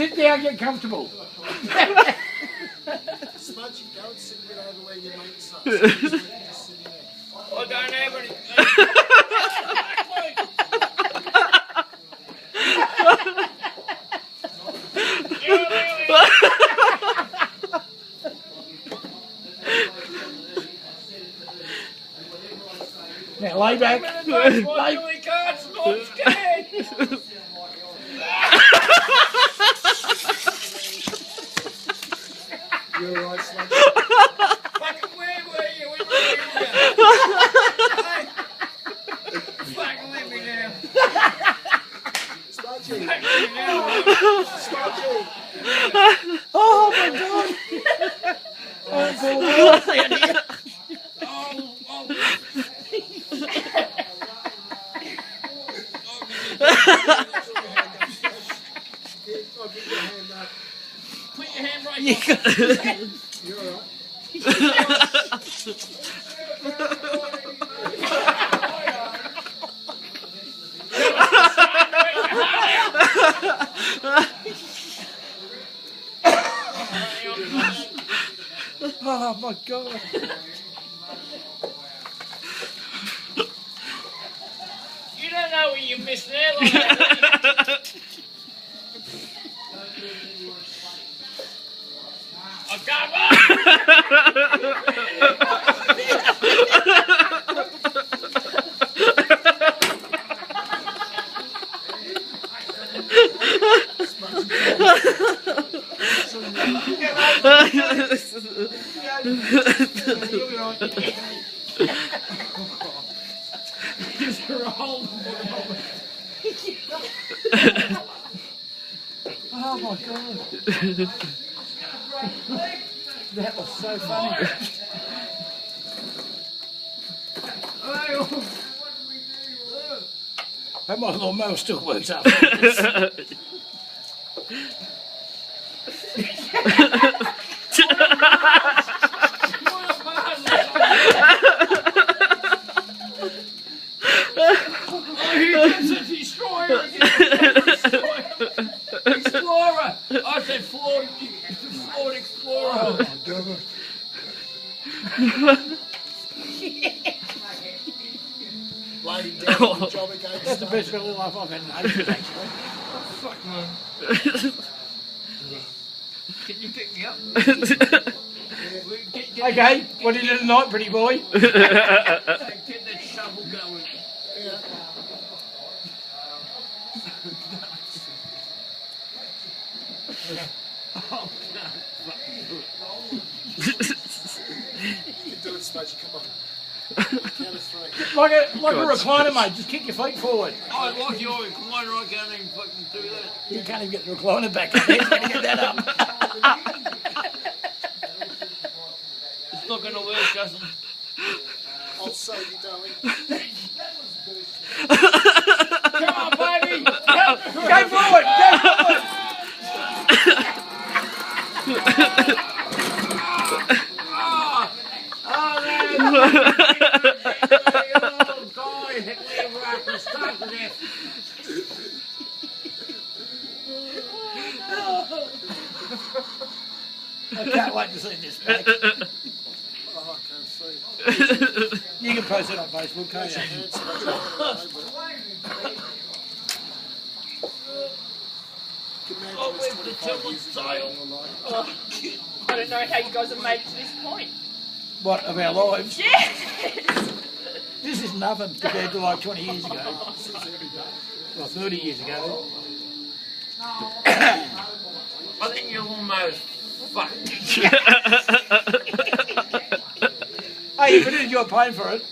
Sit down, get comfortable. Smudge, go and sit a bit over where your mates are. I don't have any. Now lay back. Lay. Cards, I'm scared. You're alright, Smudge. Fucking where were you? We were here. Hey. Fucking let me down. Smudgy. Let me down. Smudgy. Oh my God. Oh, I'll give you a hand up. Put your hand right you here. You're alright. Oh my God. You don't know what you missed there, like that. I can't Just roll. Oh my God. That was so funny. Hope my lawnmower still works up. Explorer! I said flawed explorer. Oh my God. Laying down on the job again. That's the best feeling life I've had in ages, actually. Fuck man. Can you pick me up? Okay, what did you do tonight, pretty boy? Get that shovel going. Yeah. Oh, You can do it, Smudgy, come on. Count of three. Like a recliner, mate. Just kick your feet forward. I like your recliner, I can't even fucking do that. You can't even get the recliner back. He's going to get that up. It's not going to work, cousin. I'll save you, darling. Come on, baby! Go forward! Go forward! Oh, man! Oh, God, hit me right from start to death. I can't wait to see this back. Oh, I can't see. You can post it on Facebook, can't you? Hands, Smudgy. Oh, where's the tilted sail? Oh, I don't know how you guys have made it to this point. What, of our lives? Yes! This is nothing compared to like 20 years ago. Well, 30 years ago. I think you're almost fucked. Hey, if it is, you're paying for it.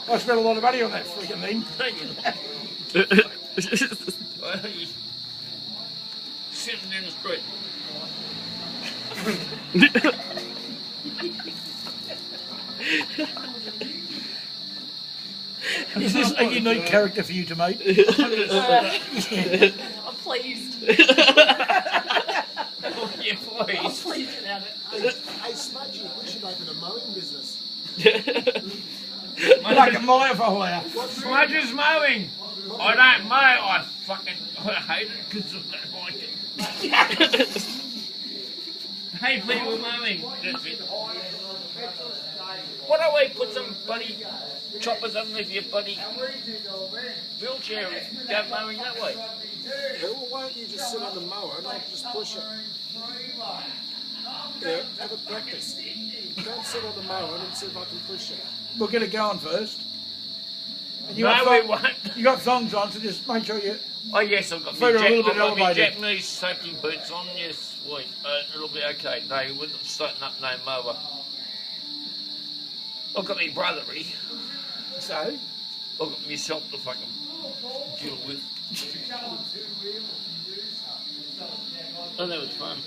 I spent a lot of money on that freaking thing. Sitting in the street. Is this a unique character for you to meet? I'm pleased. Oh, yeah, I'm please. pleased about it. Hey, Smudgy, we should open a mowing business. Like a mile for hire. Smudge is mowing. I don't mow. I fucking hate it because I don't like it. Hey, people mowing. That's it. Why don't we put some bloody choppers underneath your bloody wheelchair and go mowing that way? Yeah, well, why don't you just sit on the mower and I'll just push it? Yeah, have a practice. Don't sit on the mower and see if I can push it. We'll get it going first. And No, we won't. You got thongs on, so just make sure you. Oh yes, I've got Feet are a little bit I've got my elevated. Japanese safety boots on. Yes, wait, it'll be okay. No, we're not starting up no mower. I've got my brother-y. So, I've got myself to fucking deal with. Oh, that was fun.